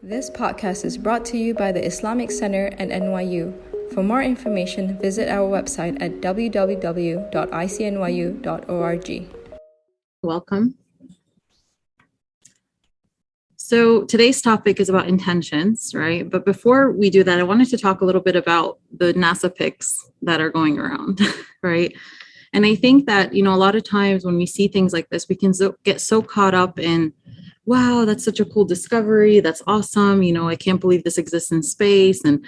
This podcast is brought to you by the Islamic Center and NYU. For more information, visit our website at www.icnyu.org. Welcome. So today's topic is about intentions, right? But before we do that, I wanted to talk a little bit about the NASA pics that are going around, right? And I think that, a lot of times when we see things like this, we can get so caught up in, wow, that's such a cool discovery. That's awesome. I can't believe this exists in space. And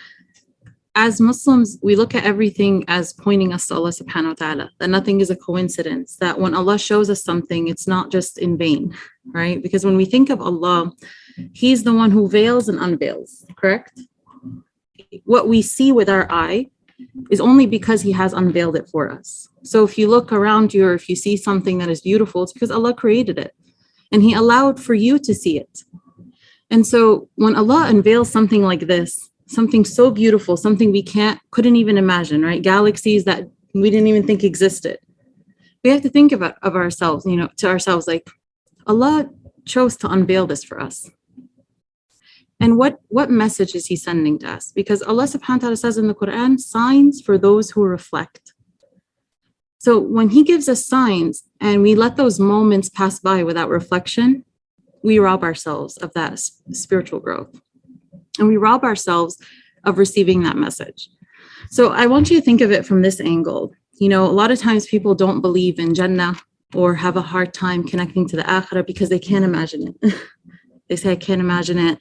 as Muslims, we look at everything as pointing us to Allah subhanahu wa ta'ala, that nothing is a coincidence, that when Allah shows us something, it's not just in vain, right? Because when we think of Allah, He's the one who veils and unveils, correct? What we see with our eye is only because He has unveiled it for us. So if you look around you or if you see something that is beautiful, it's because Allah created it and He allowed for you to see it. And so when Allah unveils something like this, something so beautiful, something we couldn't even imagine, right? Galaxies that we didn't even think existed. We have to think of ourselves, to ourselves, like Allah chose to unveil this for us. And what message is He sending to us? Because Allah subhanahu wa ta'ala says in the Quran, signs for those who reflect. So when He gives us signs and we let those moments pass by without reflection, we rob ourselves of that spiritual growth. And we rob ourselves of receiving that message. So I want you to think of it from this angle. A lot of times people don't believe in Jannah or have a hard time connecting to the Akhirah because they can't imagine it. They say, I can't imagine it.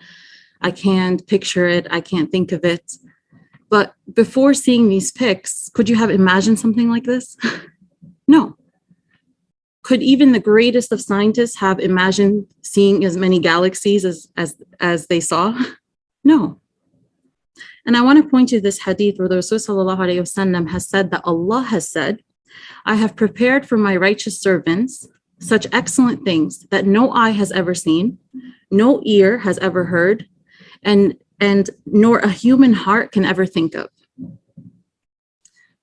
I can't picture it. I can't think of it. But before seeing these pics, could you have imagined something like this? No. Could even the greatest of scientists have imagined seeing as many galaxies as they saw? No. And I want to point to this hadith where the Rasul sallallahu alayhi wasallam has said that Allah has said, I have prepared for my righteous servants such excellent things that no eye has ever seen, no ear has ever heard, and nor a human heart can ever think of.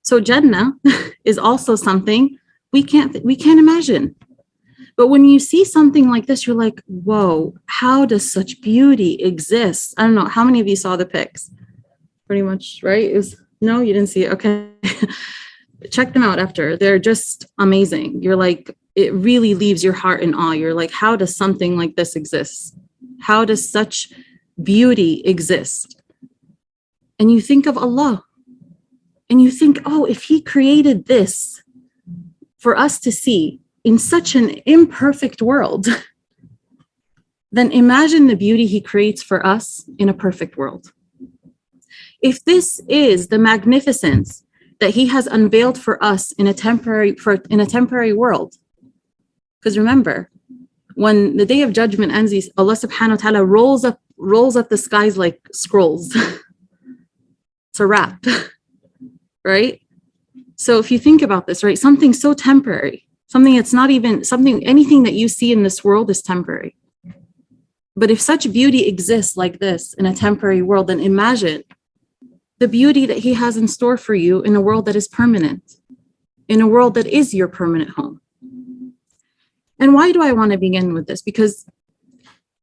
So Jannah is also something we can't imagine. But when you see something like this, you're like, whoa, how does such beauty exist? I don't know. How many of you saw the pics? Pretty much, right? No, you didn't see it. Okay. Check them out after. They're just amazing. You're like, it really leaves your heart in awe. You're like, how does something like this exist? How does such beauty exist? And you think of Allah and you think, oh, if He created this for us to see in such an imperfect world, then imagine the beauty He creates for us in a perfect world. If this is the magnificence that He has unveiled for us in a temporary world, because remember, when the day of judgment ends, Allah subhanahu wa ta'ala rolls up the skies like scrolls. It's a wrap, right? So if you think about this, right, something so temporary, something that's not even anything that you see in this world is temporary. But if such beauty exists like this in a temporary world, then imagine the beauty that He has in store for you in a world that is permanent, in a world that is your permanent home. And why do I want to begin with this? Because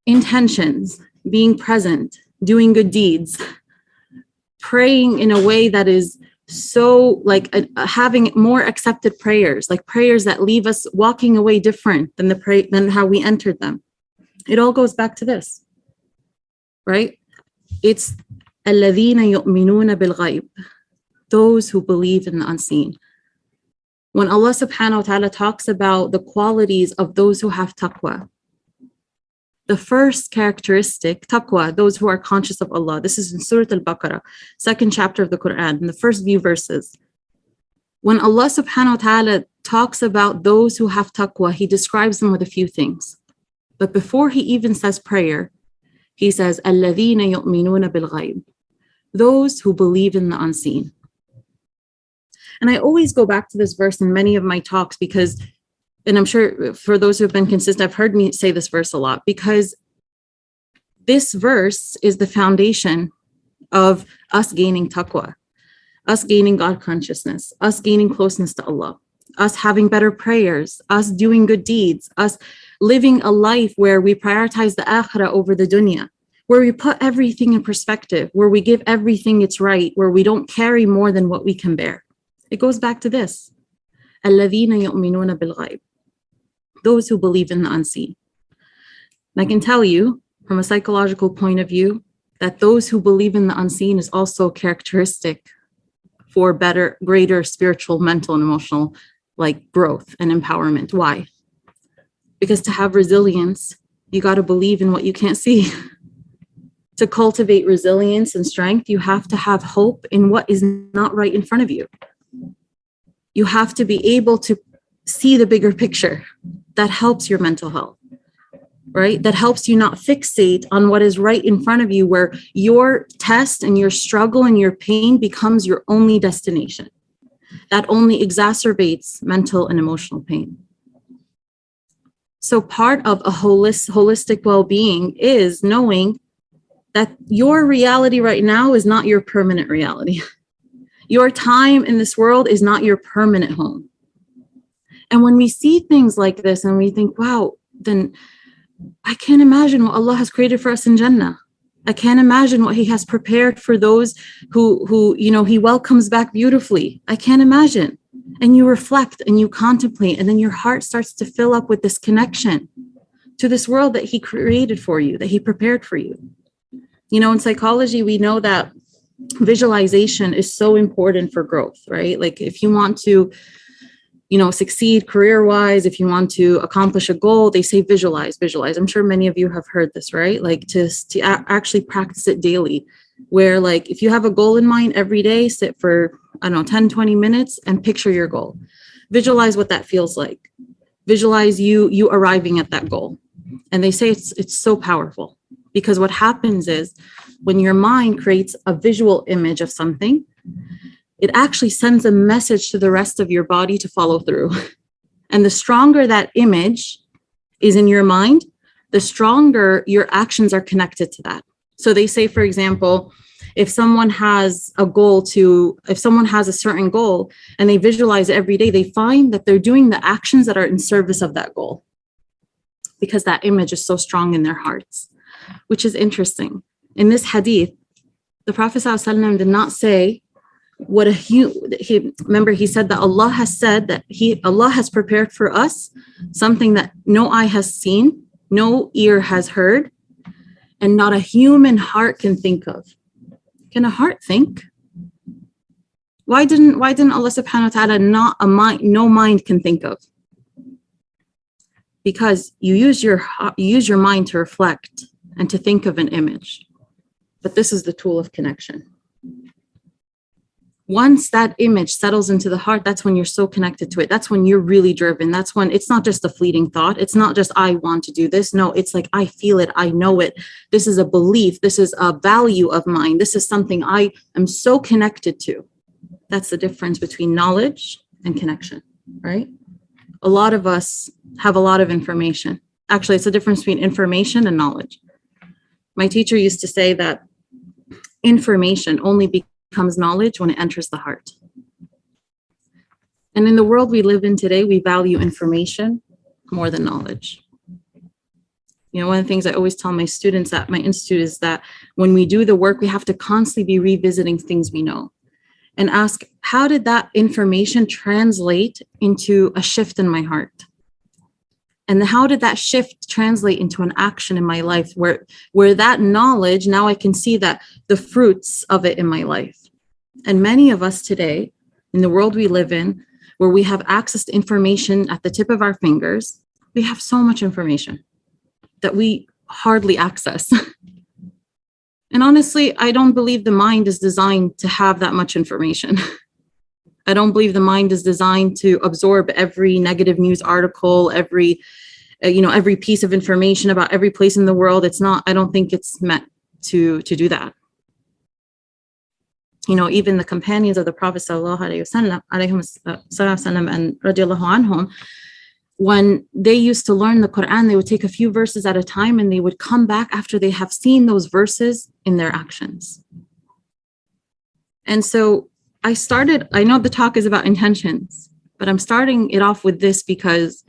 intentions, being present, doing good deeds, praying in a way that is so like having more accepted prayers, like prayers that leave us walking away different than how we entered them. It all goes back to this, right? It's الَّذِينَ يُؤْمِنُونَ بِالْغَيْبِ, those who believe in the unseen. When Allah subhanahu wa ta'ala talks about the qualities of those who have taqwa, the first characteristic, taqwa, those who are conscious of Allah. This is in Surah Al-Baqarah, 2nd chapter of the Quran, in the first few verses. When Allah subhanahu wa ta'ala talks about those who have taqwa, He describes them with a few things. But before He even says prayer, He says, الَّذِينَ يُؤْمِنُونَ بِالْغَيْبِ, those who believe in the unseen. And I always go back to this verse in many of my talks because, and I'm sure for those who have been consistent, I've heard me say this verse a lot, because this verse is the foundation of us gaining taqwa, us gaining God consciousness, us gaining closeness to Allah, us having better prayers, us doing good deeds, us living a life where we prioritize the akhirah over the dunya, where we put everything in perspective, where we give everything its right, where we don't carry more than what we can bear. It goes back to this. الَّذِينَ يُؤْمِنُونَ بِالْغَيْبِ. Those who believe in the unseen. And I can tell you, from a psychological point of view, that those who believe in the unseen is also characteristic for better, greater spiritual, mental, and emotional growth and empowerment. Why? Because to have resilience, you got to believe in what you can't see. To cultivate resilience and strength, you have to have hope in what is not right in front of you. You have to be able to see the bigger picture. That helps your mental health, right? That helps you not fixate on what is right in front of you, where your test and your struggle and your pain becomes your only destination. That only exacerbates mental and emotional pain. So part of a holistic well-being is knowing that your reality right now is not your permanent reality. Your time in this world is not your permanent home. And when we see things like this and we think, wow, then I can't imagine what Allah has created for us in Jannah. I can't imagine what He has prepared for those who He welcomes back beautifully. I can't imagine. And you reflect and you contemplate, and then your heart starts to fill up with this connection to this world that He created for you, that He prepared for you. In psychology, we know that visualization is so important for growth, right? Like if you want to, succeed career-wise, if you want to accomplish a goal, they say visualize. I'm sure many of you have heard this, right? Like to actually practice it daily, where like if you have a goal in mind every day, sit for, 10, 20 minutes and picture your goal. Visualize what that feels like. Visualize you arriving at that goal. And they say it's so powerful, because what happens is when your mind creates a visual image of something, it actually sends a message to the rest of your body to follow through. And the stronger that image is in your mind, the stronger your actions are connected to that. So they say, for example, if someone has a certain goal and they visualize it every day, they find that they're doing the actions that are in service of that goal, because that image is so strong in their hearts, which is interesting. In this hadith, the Prophet ﷺ did not say he said that Allah has said that Allah has prepared for us something that no eye has seen, no ear has heard, and not a human heart can think of. Can a heart think? Why didn't Allah subhanahu wa ta'ala no mind can think of? Because you use your mind to reflect and to think of an image. But this is the tool of connection. Once that image settles into the heart, that's when you're so connected to it. That's when you're really driven. That's when it's not just a fleeting thought. It's not just, I want to do this. No, it's like, I feel it. I know it. This is a belief. This is a value of mine. This is something I am so connected to. That's the difference between knowledge and connection, right? A lot of us have a lot of information. Actually, it's the difference between information and knowledge. My teacher used to say that information only becomes knowledge when it enters the heart. And in the world we live in today, we value information more than knowledge. One of the things I always tell my students at my institute is that when we do the work, we have to constantly be revisiting things we know and ask, how did that information translate into a shift in my heart? And how did that shift translate into an action in my life where that knowledge, now I can see that the fruits of it in my life. And many of us today, in the world we live in, where we have access to information at the tip of our fingers, we have so much information that we hardly access. And honestly, I don't believe the mind is designed to have that much information. I don't believe the mind is designed to absorb every negative news article, every piece of information about every place in the world. It's not, I don't think it's meant to do that. Even the companions of the Prophet sallallahu alaihi wasallam and radiallahu anhum, when they used to learn the Quran, they would take a few verses at a time and they would come back after they have seen those verses in their actions. And so I know the talk is about intentions, but I'm starting it off with this because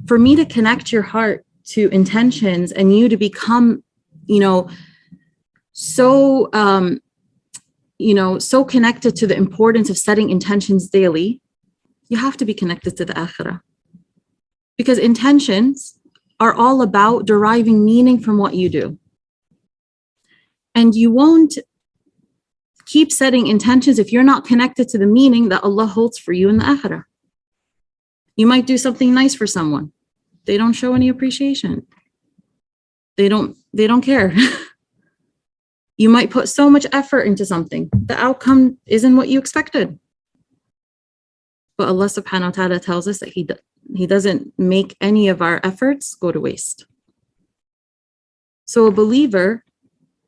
for me to connect your heart to intentions and you to become, so so connected to the importance of setting intentions daily, you have to be connected to the akhirah. Because intentions are all about deriving meaning from what you do. And you won't keep setting intentions if you're not connected to the meaning that Allah holds for you in the akhirah. You might do something nice for someone. They don't show any appreciation. They don't care. You might put so much effort into something. The outcome isn't what you expected. But Allah subhanahu wa ta'ala tells us that He doesn't make any of our efforts go to waste. So a believer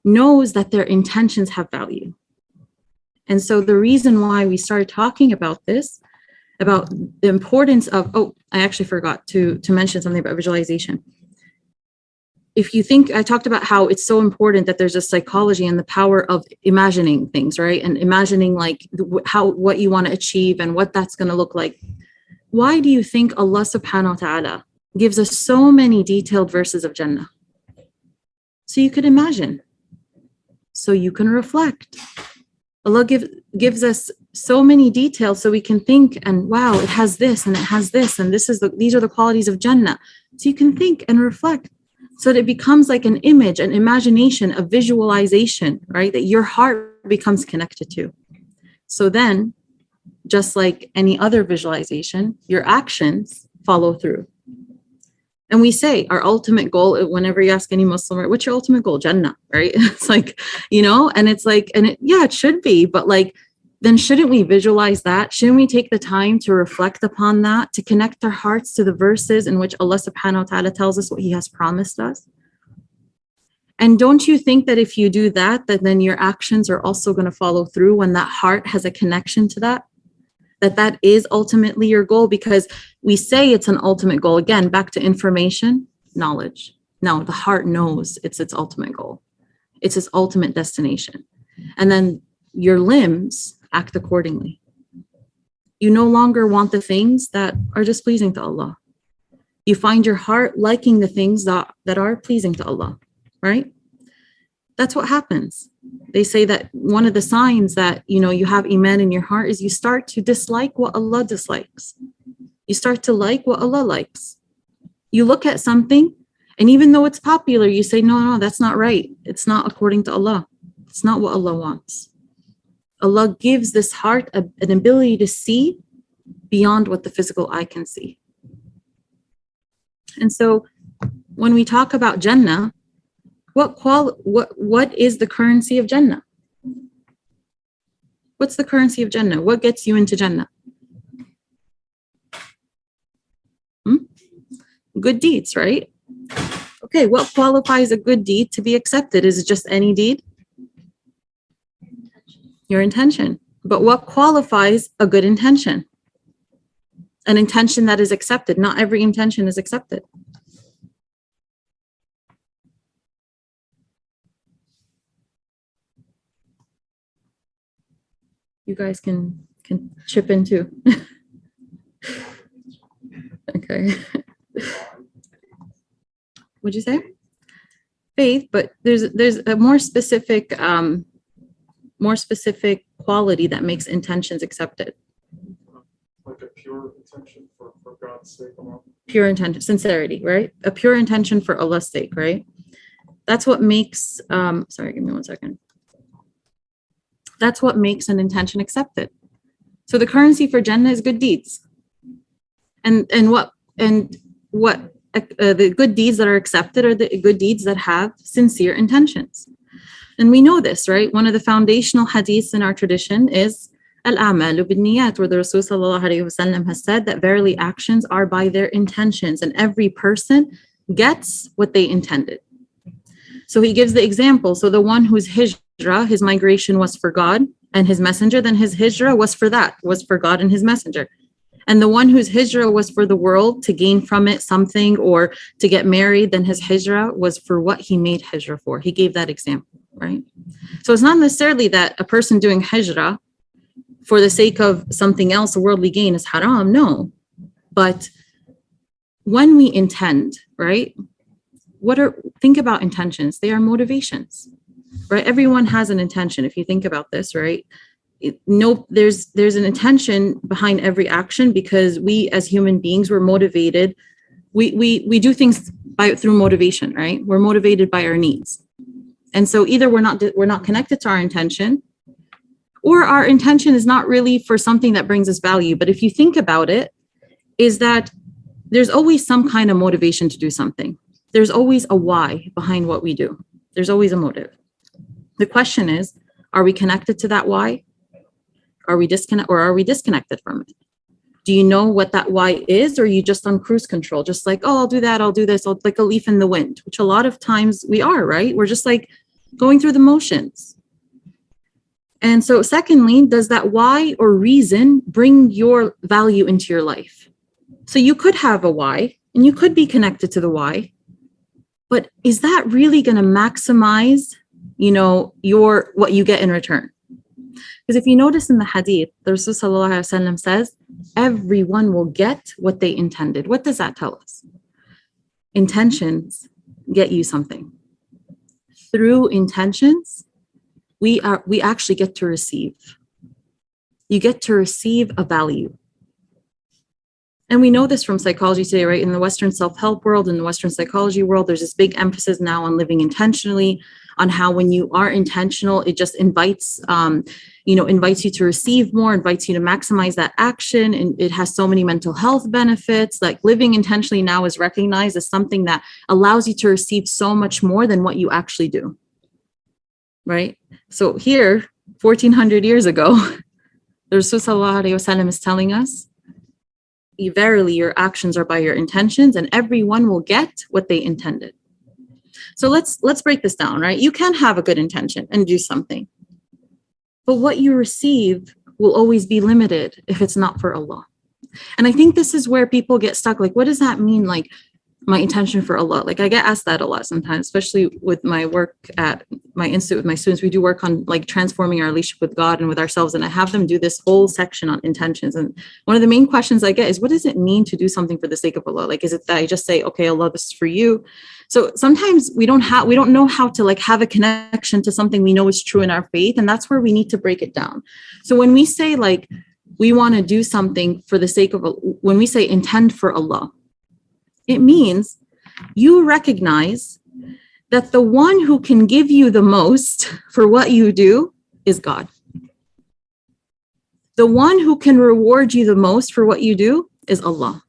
knows that their intentions have value. And so the reason why we started talking about this, about the importance of, I actually forgot to mention something about visualization. If you think, I talked about how it's so important that there's a psychology and the power of imagining things, right? And imagining like what you want to achieve and what that's going to look like. Why do you think Allah subhanahu wa ta'ala gives us so many detailed verses of Jannah? So you could imagine. So you can reflect. Allah gives us so many details so we can think and wow, it has this and it has this and these are the qualities of Jannah. So you can think and reflect so that it becomes like an image, an imagination, a visualization, right? That your heart becomes connected to. So then, just like any other visualization, your actions follow through. And we say our ultimate goal, whenever you ask any Muslim, what's your ultimate goal? Jannah, right? It's like, and it's like, it should be, but like, then shouldn't we visualize that? Shouldn't we take the time to reflect upon that, to connect our hearts to the verses in which Allah subhanahu wa ta'ala tells us what He has promised us? And don't you think that if you do that, that then your actions are also going to follow through when that heart has a connection to that? That is ultimately your goal, because we say it's an ultimate goal. Again, back to information, knowledge. No, the heart knows it's its ultimate goal. It's its ultimate destination. And then your limbs act accordingly. You no longer want the things that are displeasing to Allah. You find your heart liking the things that are pleasing to Allah, right? That's what happens. They say that one of the signs that, you have iman in your heart is you start to dislike what Allah dislikes. You start to like what Allah likes. You look at something, and even though it's popular, you say, no, that's not right. It's not according to Allah. It's not what Allah wants. Allah gives this heart an ability to see beyond what the physical eye can see. And so when we talk about Jannah, what is the currency of Jannah? What's the currency of Jannah? What gets you into Jannah? Good deeds, right? Okay, what qualifies a good deed to be accepted? Is it just any deed? Your intention. But what qualifies a good intention? An intention that is accepted. Not every intention is accepted. You guys can chip in too. Okay. What'd you say? Faith, but there's a more specific quality that makes intentions accepted. Like a pure intention for God's sake alone. Pure intention, sincerity, right? A pure intention for Allah's sake, right? That's what makes, sorry, give me 1 second. That's what makes an intention accepted. So the currency for Jannah is good deeds. And what the good deeds that are accepted are the good deeds that have sincere intentions. And we know this, right? One of the foundational hadiths in our tradition is al-a'malu bin-niyat, where the Rasul sallallahu alaihi wasallam has said that verily actions are by their intentions, and every person gets what they intended. So he gives the example. So the one whose hijrah, his migration was for God and his messenger, then his hijrah was for God and his messenger. And the one whose hijrah was for the world, to gain from it something or to get married, then his hijrah was for what he made hijrah for. He gave that example, right? So it's not necessarily that a person doing hijrah for the sake of something else, a worldly gain, is haram. No. But when we intend, right? Think about intentions. They are motivations. right? Everyone has an intention. If you think about this, right? There's an intention behind every action, because we as human beings, we're motivated. We do things through motivation, right? We're motivated by our needs. And so either we're not connected to our intention, or our intention is not really for something that brings us value. But if you think about it, is that there's always some kind of motivation to do something. There's always a why behind what we do. There's always a motive. The question is, are we connected to that why? Are we disconnected from it? Do you know what that why is, or are you just on cruise control? Just like, oh, I'll do that, I'll do this, like a leaf in the wind, which a lot of times we are, right? We're just like going through the motions. And so secondly, does that why or reason bring your value into your life? So you could have a why, and you could be connected to the why, but is that really going to maximize, what you get in return? Because if you notice in the hadith, the Rasul sallallahu alaihi wasallam says, everyone will get what they intended. What does that tell us? Intentions get you something. Through intentions, we actually get to receive. You get to receive a value. And we know this from psychology today, right? In the Western self-help world, in the Western psychology world, there's this big emphasis now on living intentionally, on how when you are intentional, it just invites you to receive more, invites you to maximize that action. And it has so many mental health benefits. Like living intentionally now is recognized as something that allows you to receive so much more than what you actually do. Right? So here, 1400 years ago, the Rasul sallallahu alaihi wasallam is telling us, verily your actions are by your intentions, and everyone will get what they intended. So let's break this down, right? You can have a good intention and do something, but what you receive will always be limited if it's not for Allah. And I think this is where people get stuck. Like, what does that mean? Like, my intention for Allah? Like, I get asked that a lot sometimes, especially with my work at my institute with my students. We do work on like transforming our relationship with God and with ourselves. And I have them do this whole section on intentions. And one of the main questions I get is, what does it mean to do something for the sake of Allah? Like, is it that I just say, okay, Allah, this is for you? So sometimes we don't know how to like have a connection to something we know is true in our faith. And that's where we need to break it down. So when we say like, we want to do something for the sake of, when we say intend for Allah, it means you recognize that the one who can give you the most for what you do is God. The one who can reward you the most for what you do is Allah.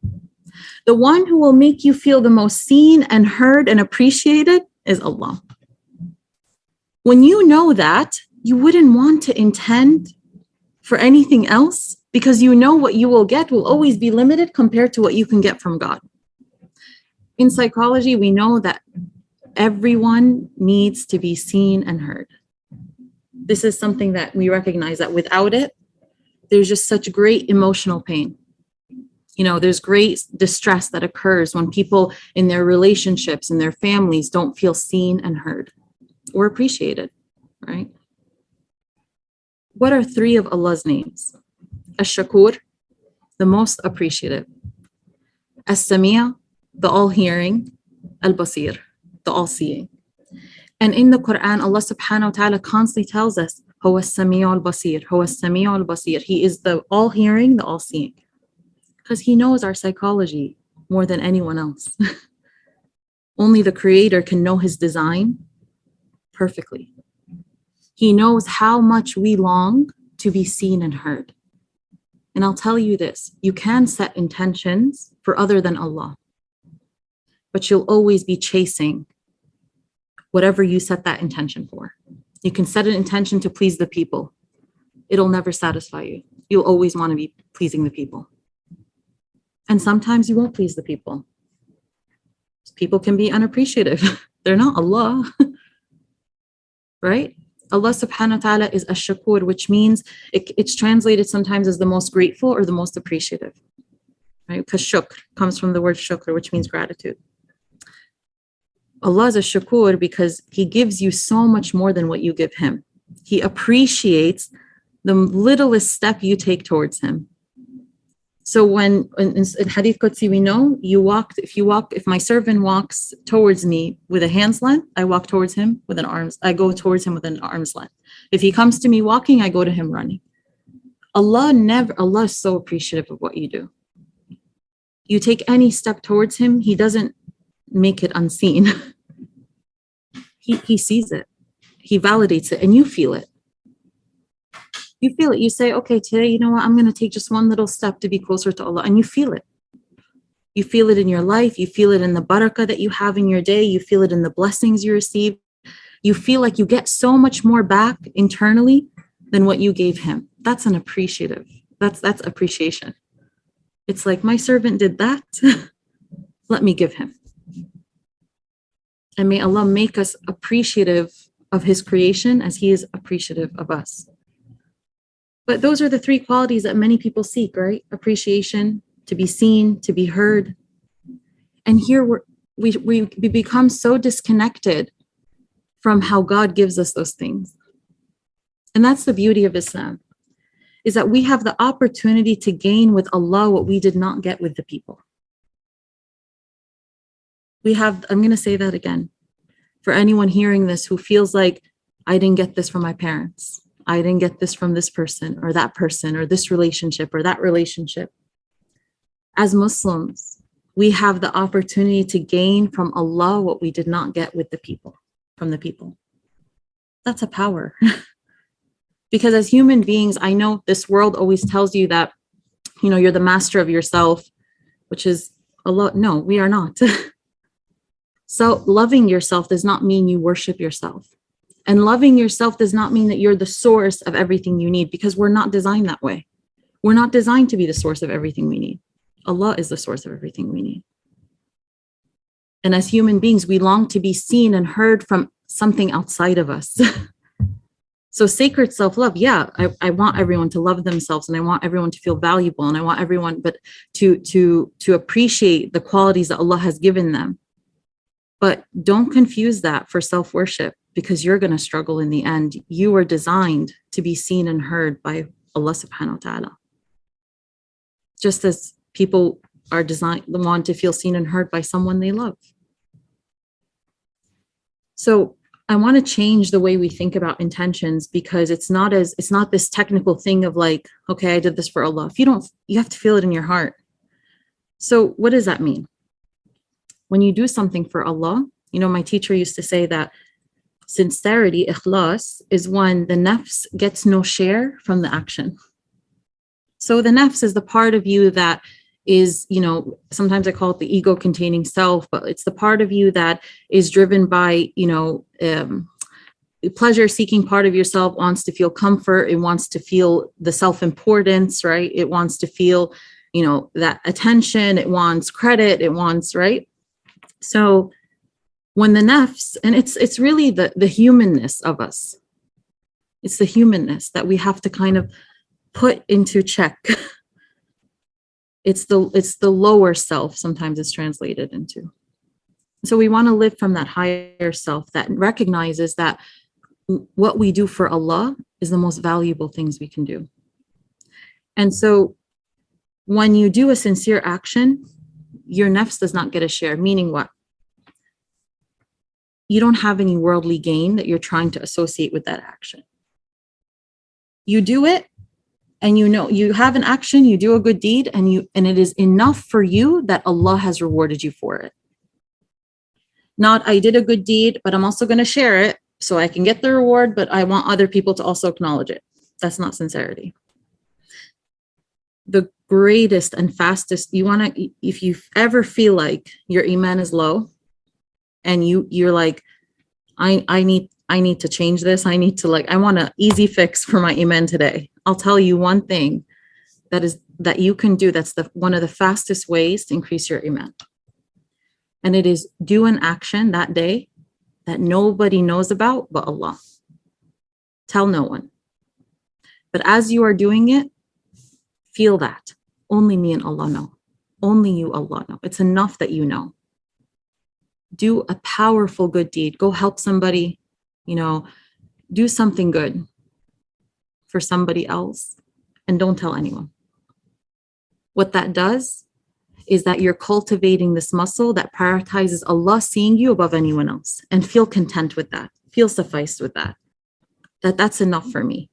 The one who will make you feel the most seen and heard and appreciated is Allah. When you know that, you wouldn't want to intend for anything else, because you know what you will get will always be limited compared to what you can get from God. In psychology, we know that everyone needs to be seen and heard. This is something that we recognize, that without it, there's just such great emotional pain. There's great distress that occurs when people in their relationships and their families don't feel seen and heard or appreciated, right? What are three of Allah's names? Ash-Shakur, the most appreciative. As-Sami', the all-hearing. Al-Basir, the all-seeing. And in the Quran, Allah subhanahu wa ta'ala constantly tells us, Huwa as-Sami'u al-Basir, Huwa as-Sami'u al-Basir. He is the all-hearing, the all-seeing. Because He knows our psychology more than anyone else. Only the Creator can know His design perfectly. He knows how much we long to be seen and heard. And I'll tell you this, you can set intentions for other than Allah, but you'll always be chasing whatever you set that intention for. You can set an intention to please the people. It'll never satisfy you. You'll always want to be pleasing the people. And sometimes you won't please the people. People can be unappreciative. They're not Allah. Right? Allah subhanahu wa ta'ala is ash-shakur, which means it's translated sometimes as the most grateful or the most appreciative. Right? Because shukr comes from the word shukr, which means gratitude. Allah is ash-shakur because He gives you so much more than what you give Him. He appreciates the littlest step you take towards Him. So when in Hadith Qudsi, we know if my servant walks towards me with a hand's length, I go towards him with an arm's length. If he comes to me walking, I go to him running. Allah is so appreciative of what you do. You take any step towards him, he doesn't make it unseen. He sees it, he validates it, and you feel it. You feel it. You say, okay, today, you know what? I'm going to take just one little step to be closer to Allah. And you feel it. You feel it in your life. You feel it in the barakah that you have in your day. You feel it in the blessings you receive. You feel like you get so much more back internally than what you gave him. That's an appreciative. That's appreciation. It's like, my servant did that. Let me give him. And may Allah make us appreciative of his creation as he is appreciative of us. But those are the three qualities that many people seek, right? Appreciation, to be seen, to be heard. And here we become so disconnected from how God gives us those things. And that's the beauty of Islam, is that we have the opportunity to gain with Allah what we did not get with the people. I'm going to say that again. For anyone hearing this who feels like, I didn't get this from my parents, I didn't get this from this person, or this relationship or that relationship. As Muslims, we have the opportunity to gain from Allah what we did not get with from the people. That's a power. Because as human beings, I know this world always tells you that, you're the master of yourself, which is Allah. No, we are not. So loving yourself does not mean you worship yourself. And loving yourself does not mean that you're the source of everything you need, because we're not designed that way. We're not designed to be the source of everything we need. Allah is the source of everything we need. And as human beings, we long to be seen and heard from something outside of us. So sacred self-love, yeah, I want everyone to love themselves, and I want everyone to feel valuable, and I want everyone but to appreciate the qualities that Allah has given them. But don't confuse that for self-worship, because you're going to struggle in the end. You were designed to be seen and heard by Allah subhanahu wa ta'ala. Just as people are designed, want to feel seen and heard by someone they love. So I want to change the way we think about intentions, because it's not this technical thing of like, okay, I did this for Allah. You have to feel it in your heart. So what does that mean? When you do something for Allah, my teacher used to say that sincerity, ikhlas, is when the nafs gets no share from the action. So the nafs is the part of you that is, sometimes I call it the ego containing self, but it's the part of you that is driven by, pleasure seeking part of yourself, wants to feel comfort. It wants to feel the self-importance, right? It wants to feel, that attention. It wants credit. It wants, right? So when the nafs, and it's really the humanness of us. It's the humanness that we have to kind of put into check. It's the lower self, sometimes it's translated into. So we want to live from that higher self that recognizes that what we do for Allah is the most valuable things we can do. And so when you do a sincere action, your nafs does not get a share, meaning what? You don't have any worldly gain that you're trying to associate with that action. You do it, and you have an action, you do a good deed, and it is enough for you that Allah has rewarded you for it. Not, I did a good deed, but I'm also going to share it so I can get the reward, but I want other people to also acknowledge it. That's not sincerity. The greatest and fastest, if you ever feel like your iman is low, and you're like, I need to change this. I want an easy fix for my iman today. I'll tell you one thing that you can do. That's one of the fastest ways to increase your iman. And it is do an action that day that nobody knows about but Allah. Tell no one. But as you are doing it, feel that only me and Allah know. Only you, Allah, know. It's enough that you know. Do a powerful good deed. Go help somebody, do something good for somebody else, and don't tell anyone. what that does is that you're cultivating this muscle that prioritizes Allah seeing you above anyone else, and feel content with that, feel sufficed with that, that's enough for me.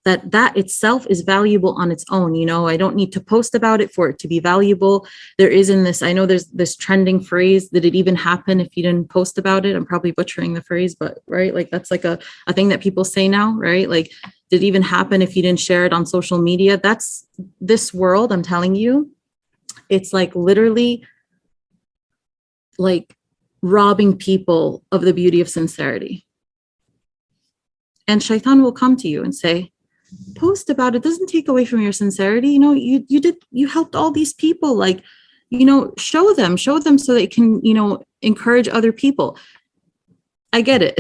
That itself is valuable on its own. I don't need to post about it for it to be valuable. There isn't this, I know there's this trending phrase, did it even happen if you didn't post about it? I'm probably butchering the phrase, but right, like that's like a thing that people say now, right? Like, did it even happen if you didn't share it on social media? That's this world, I'm telling you, it's like literally like robbing people of the beauty of sincerity. And shaitan will come to you and say, post about it, doesn't take away from your sincerity. You helped all these people, like, show them so they can, encourage other people. I get it.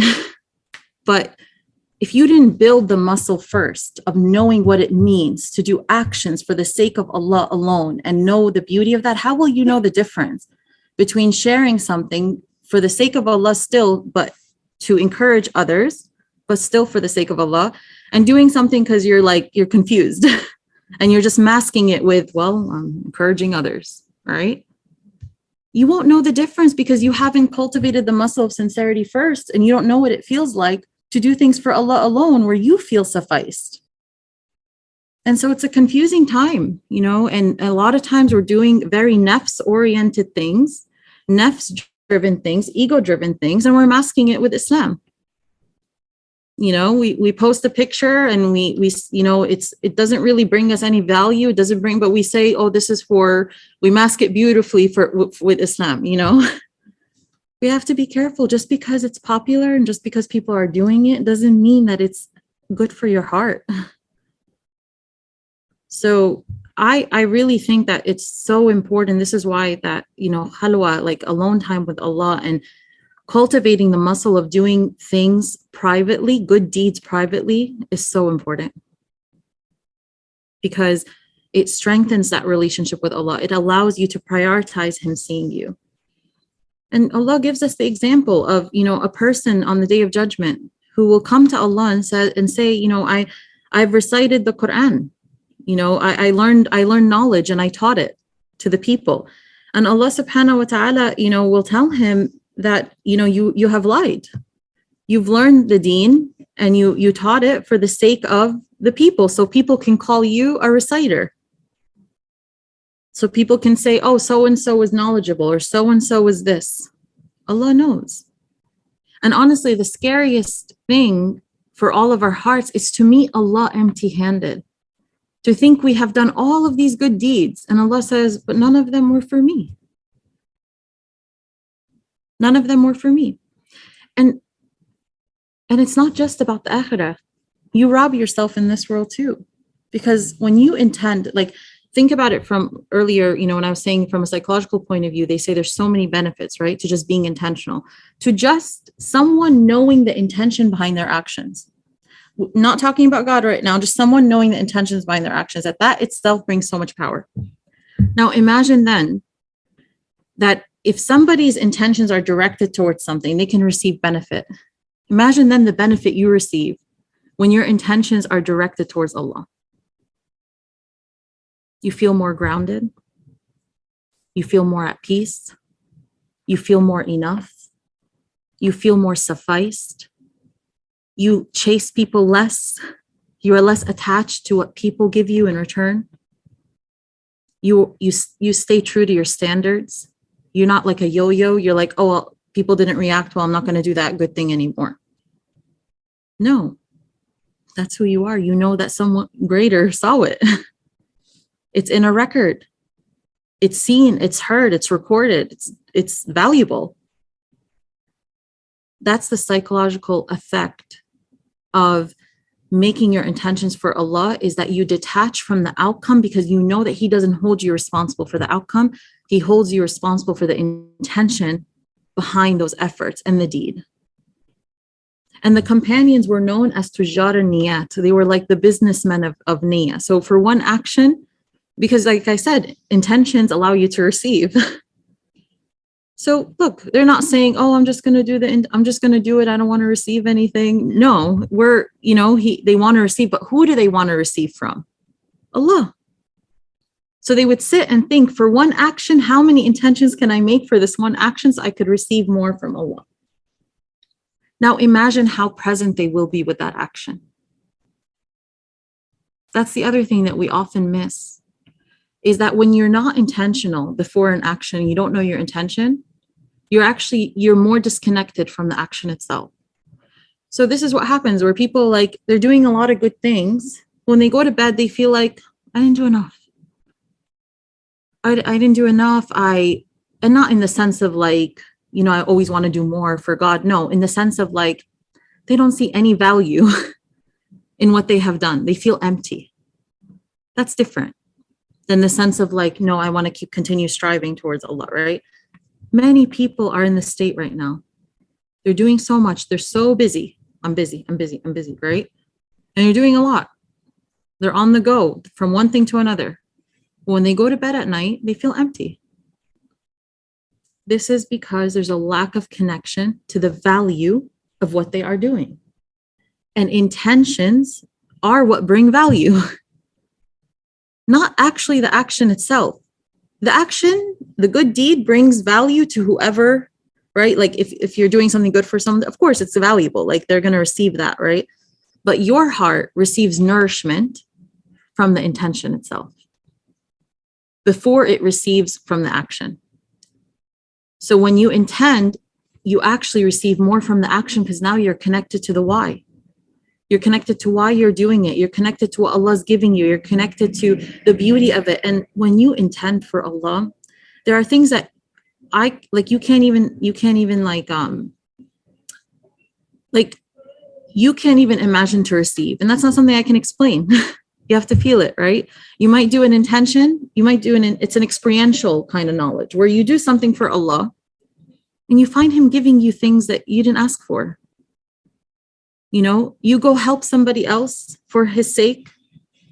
But if you didn't build the muscle first of knowing what it means to do actions for the sake of Allah alone and know the beauty of that, how will you know the difference between sharing something for the sake of Allah still, but to encourage others, but still for the sake of Allah, and doing something because you're confused and you're just masking it with, well, I'm encouraging others, right? You won't know the difference because you haven't cultivated the muscle of sincerity first, and you don't know what it feels like to do things for Allah alone where you feel sufficed. And so it's a confusing time, and a lot of times we're doing very nafs-oriented things, nafs-driven things, ego-driven things, and we're masking it with Islam. We post a picture and we it doesn't really bring us any value. It doesn't bring, but we say, oh, this is we mask it beautifully with Islam, We have to be careful. Just because it's popular and just because people are doing it doesn't mean that it's good for your heart. So I really think that it's so important. This is why that, halwa, like alone time with Allah, and cultivating the muscle of doing things privately, good deeds privately, is so important, because it strengthens that relationship with Allah. It allows you to prioritize Him seeing you. And Allah gives us the example of, a person on the Day of Judgment who will come to Allah and say, I've recited the Quran. I learned knowledge and I taught it to the people. And Allah subhanahu wa ta'ala, will tell him that, you have lied. You've learned the deen and you taught it for the sake of the people, so people can call you a reciter. So people can say, oh, so-and-so is knowledgeable, or so-and-so is this. Allah knows. And honestly, the scariest thing for all of our hearts is to meet Allah empty-handed. To think we have done all of these good deeds, and Allah says, but none of them were for me. None of them were for me. And it's not just about the akhirah. You rob yourself in this world too. Because when you intend, like, think about it from earlier, when I was saying from a psychological point of view, they say there's so many benefits, right? To just being intentional, to just someone knowing the intention behind their actions. Not talking about God right now, just someone knowing the intentions behind their actions, that itself brings so much power. Now imagine then that if somebody's intentions are directed towards something, they can receive benefit. Imagine then the benefit you receive when your intentions are directed towards Allah. You feel more grounded. You feel more at peace. You feel more enough. You feel more sufficed. You chase people less. You are less attached to what people give you in return. You stay true to your standards. You're not like a yo-yo. You're like, oh, well, people didn't react well, I'm not going to do that good thing anymore. No, that's who you are. You know that someone greater saw it. It's in a record. It's seen, it's heard, it's recorded, it's valuable. That's the psychological effect of making your intentions for Allah, is that you detach from the outcome, because you know that He doesn't hold you responsible for the outcome. He holds you responsible for the intention behind those efforts and the deed. And the companions were known as tujar niyat. They were like the businessmen of niyyah. So for one action, because like I said, intentions allow you to receive. So look, they're not saying, oh, I'm just going to do it. I don't want to receive anything. No, they want to receive, but who do they want to receive from? Allah. So they would sit and think, for one action, how many intentions can I make for this one action so I could receive more from Allah? Now imagine how present they will be with that action. That's the other thing that we often miss, is that when you're not intentional before an action, you don't know your intention, you're more disconnected from the action itself. So this is what happens where people, like, they're doing a lot of good things. When they go to bed, they feel like, I didn't do enough. I didn't do enough. And not in the sense of like, I always want to do more for God. No, in the sense of like, they don't see any value in what they have done. They feel empty. That's different than the sense of like, no, I want to continue striving towards Allah, right? Many people are in this state right now. They're doing so much. They're so busy. I'm busy, right? And they're doing a lot. They're on the go from one thing to another. When they go to bed at night, they feel empty. This is because there's a lack of connection to the value of what they are doing. And intentions are what bring value, not actually the action itself. The action, the good deed brings value to whoever, right? Like if you're doing something good for someone, of course it's valuable, like they're going to receive that, right? But your heart receives nourishment from the intention itself before it receives from the action. So when you intend, you actually receive more from the action because now you're connected to the why. You're connected to why you're doing it. You're connected to what Allah's giving you. You're connected to the beauty of it. And when you intend for Allah, there are things that you can't even imagine to receive. And that's not something I can explain. You have to feel it, right? You might do an intention. It's an experiential kind of knowledge where you do something for Allah and you find Him giving you things that you didn't ask for. You go help somebody else for His sake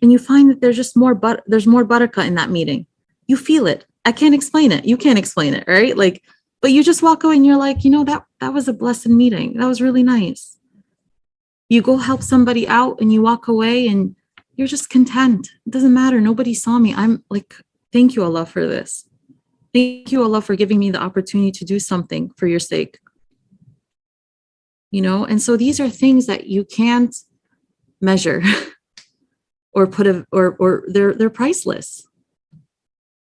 and you find that there's more barakah in that meeting. You feel it. I can't explain it. You can't explain it, right? But you just walk away and you're like, that was a blessed meeting. That was really nice. You go help somebody out and you walk away and you're just content. It doesn't matter. Nobody saw me. I'm like, thank you, Allah, for this. Thank you, Allah, for giving me the opportunity to do something for your sake. And so these are things that you can't measure or they're priceless.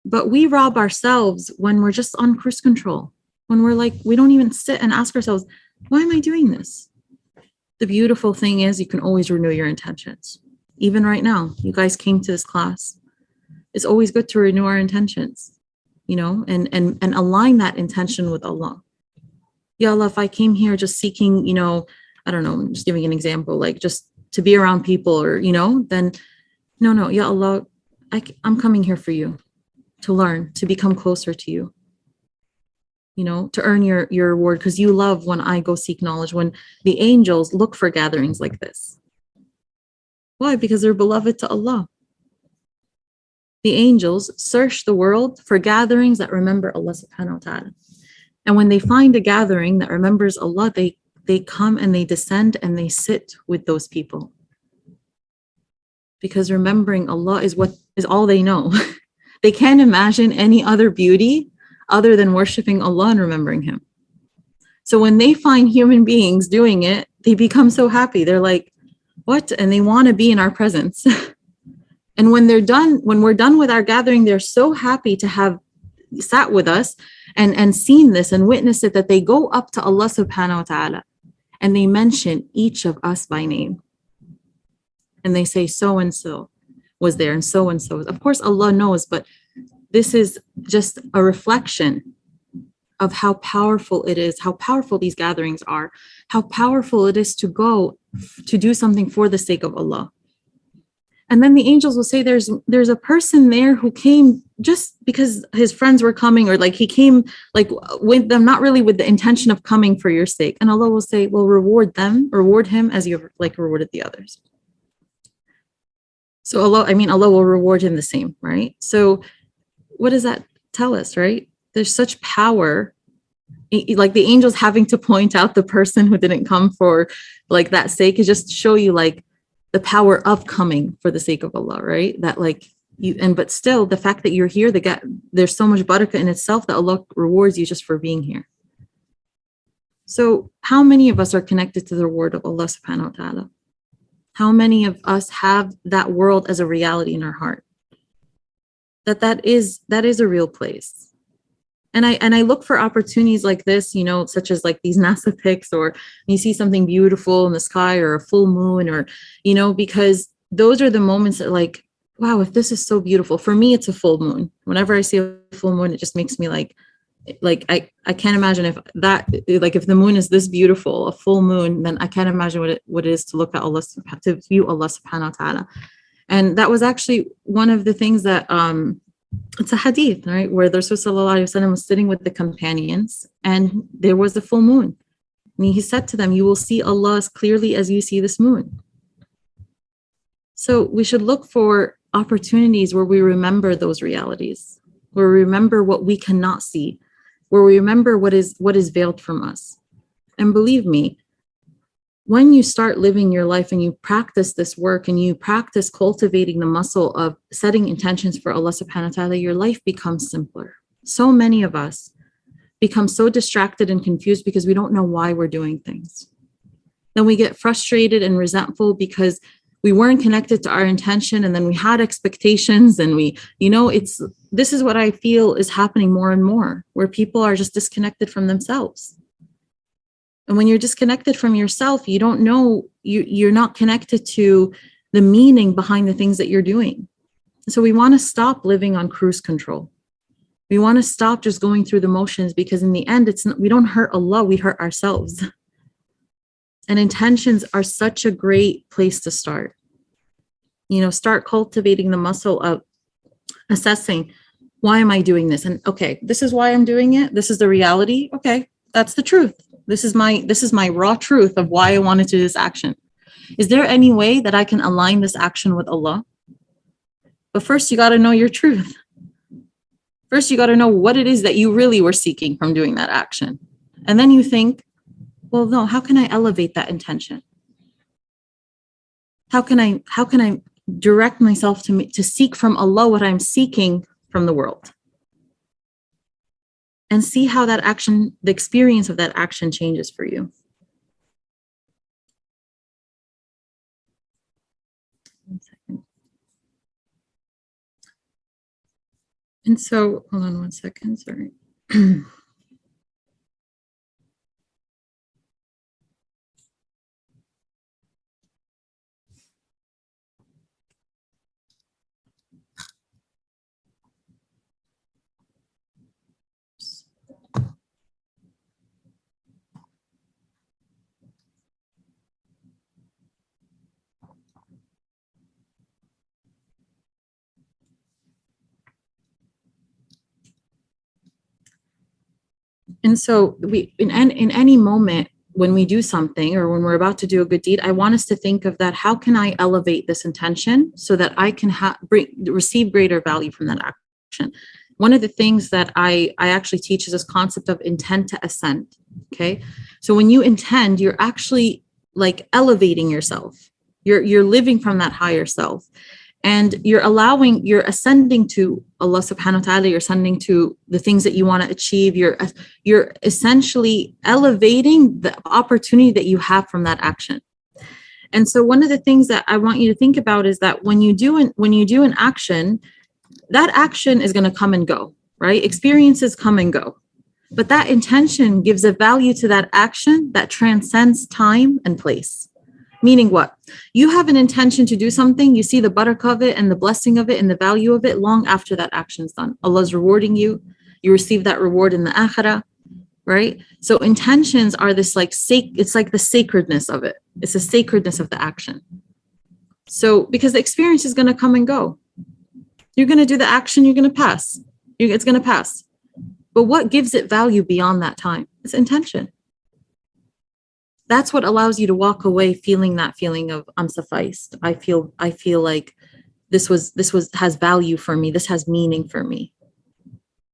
But we rob ourselves when we're just on cruise control, when we're like, we don't even sit and ask ourselves, why am I doing this? The beautiful thing is you can always renew your intentions. Even right now, you guys came to this class. It's always good to renew our intentions, and align that intention with Allah. Ya Allah, if I came here just seeking, I don't know, I'm just giving an example, like just to be around people or, then no, Ya Allah, I'm coming here for you, to learn, to become closer to you, to earn your reward, because you love when I go seek knowledge, when the angels look for gatherings like this. Why? Because they're beloved to Allah. The angels search the world for gatherings that remember Allah subhanahu wa ta'ala. And when they find a gathering that remembers Allah, they come and they descend and they sit with those people. Because remembering Allah is all they know. They can't imagine any other beauty other than worshiping Allah and remembering Him. So when they find human beings doing it, they become so happy. They're like, what? And they want to be in our presence. And when we're done with our gathering, they're so happy to have sat with us and seen this and witnessed it, that they go up to Allah subhanahu wa ta'ala and they mention each of us by name. And they say, so-and-so was there and so-and-so. Of course, Allah knows, but this is just a reflection of how powerful it is, how powerful these gatherings are, how powerful it is to go to do something for the sake of Allah. And then the angels will say, there's a person there who came just because his friends were coming, or like he came like with them, not really with the intention of coming for your sake. And Allah will say, well, reward him as you have like rewarded the others. So Allah will reward him the same, right? So what does that tell us, right? There's such power, like the angels having to point out the person who didn't come for like that sake is just to show you like the power of coming for the sake of Allah, right? That like But still, the fact that you're here, there's so much barakah in itself that Allah rewards you just for being here. So how many of us are connected to the reward of Allah subhanahu wa ta'ala? How many of us have that world as a reality in our heart? That is a real place. And I look for opportunities like this, such as like these NASA pics, or you see something beautiful in the sky, or a full moon, or, because those are the moments that, like, wow, if this is so beautiful. For me, it's a full moon. Whenever I see a full moon, it just makes me like I can't imagine if the moon is this beautiful, a full moon, then I can't imagine what it is to look at Allah, to view Allah subhanahu wa ta'ala. And that was actually one of the things that, it's a hadith, right? Where the Rasul sallallahu alaihi wasallam was sitting with the companions and there was a full moon. And he said to them, you will see Allah as clearly as you see this moon. So we should look for opportunities where we remember those realities, where we remember what we cannot see, where we remember what is veiled from us. And believe me, when you start living your life and you practice this work and you practice cultivating the muscle of setting intentions for Allah subhanahu wa ta'ala, your life becomes simpler. So many of us become so distracted and confused because we don't know why we're doing things. Then we get frustrated and resentful because we weren't connected to our intention, and then we had expectations, and this is what I feel is happening more and more, where people are just disconnected from themselves. And when you're disconnected from yourself, you don't know, you're not connected to the meaning behind the things that you're doing. So we want to stop living on cruise control. We want to stop just going through the motions, because in the end, we don't hurt Allah, we hurt ourselves. And intentions are such a great place to start. Start cultivating the muscle of assessing, why am I doing this? And okay, this is why I'm doing it. This is the reality. Okay, that's the truth. This is my raw truth of why I wanted to do this action. Is there any way that I can align this action with Allah? But first, you got to know your truth. First, you got to know what it is that you really were seeking from doing that action. And then you think, well, no, how can I elevate that intention? How can I direct myself to seek from Allah what I'm seeking from the world? And see how that action, the experience of that action changes for you. One second. And so, hold on one second, sorry. And so in any moment when we do something, or when we're about to do a good deed, I want us to think of that. How can I elevate this intention so that I can receive greater value from that action? One of the things that I actually teach is this concept of intent to ascend. Okay. So when you intend, you're actually like elevating yourself. You're living from that higher self. And you're ascending to Allah subhanahu wa ta'ala, you're ascending to the things that you want to achieve. You're essentially elevating the opportunity that you have from that action. And so one of the things that I want you to think about is that when you do an action, that action is going to come and go, right? Experiences come and go. But that intention gives a value to that action that transcends time and place. Meaning what? You have an intention to do something, you see the barakah of it and the blessing of it and the value of it long after that action's done. Allah's rewarding you. You receive that reward in the akhirah, right? So intentions are this it's like the sacredness of it. It's the sacredness of the action. So because the experience is going to come and go. You're going to do the action, you're going to pass. It's going to pass. But what gives it value beyond that time? It's intention. That's what allows you to walk away feeling that feeling of I'm sufficed. I feel like this has value for me. This has meaning for me.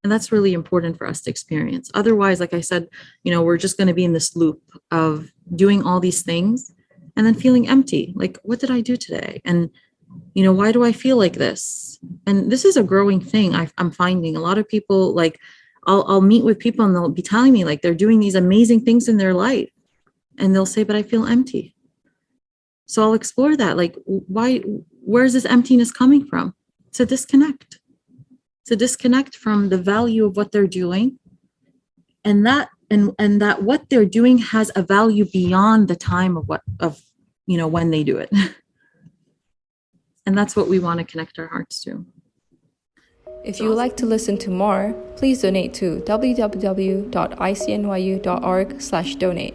And that's really important for us to experience. Otherwise, like I said, we're just going to be in this loop of doing all these things and then feeling empty. Like, what did I do today? And Why do I feel like this? And this is a growing thing. I'm finding a lot of people, like, I'll meet with people and they'll be telling me like they're doing these amazing things in their life. And they'll say, but I feel empty. So I'll explore that. Like, where's this emptiness coming from? It's a disconnect. It's a disconnect from the value of what they're doing. And that what they're doing has a value beyond the time of when they do it. And that's what we want to connect our hearts to. If you would like to listen to more, please donate to www.icnyu.org/donate.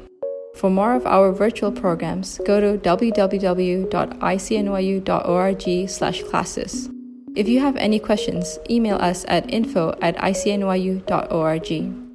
For more of our virtual programs, go to www.icnyu.org/classes. If you have any questions, email us at info@icnyu.org.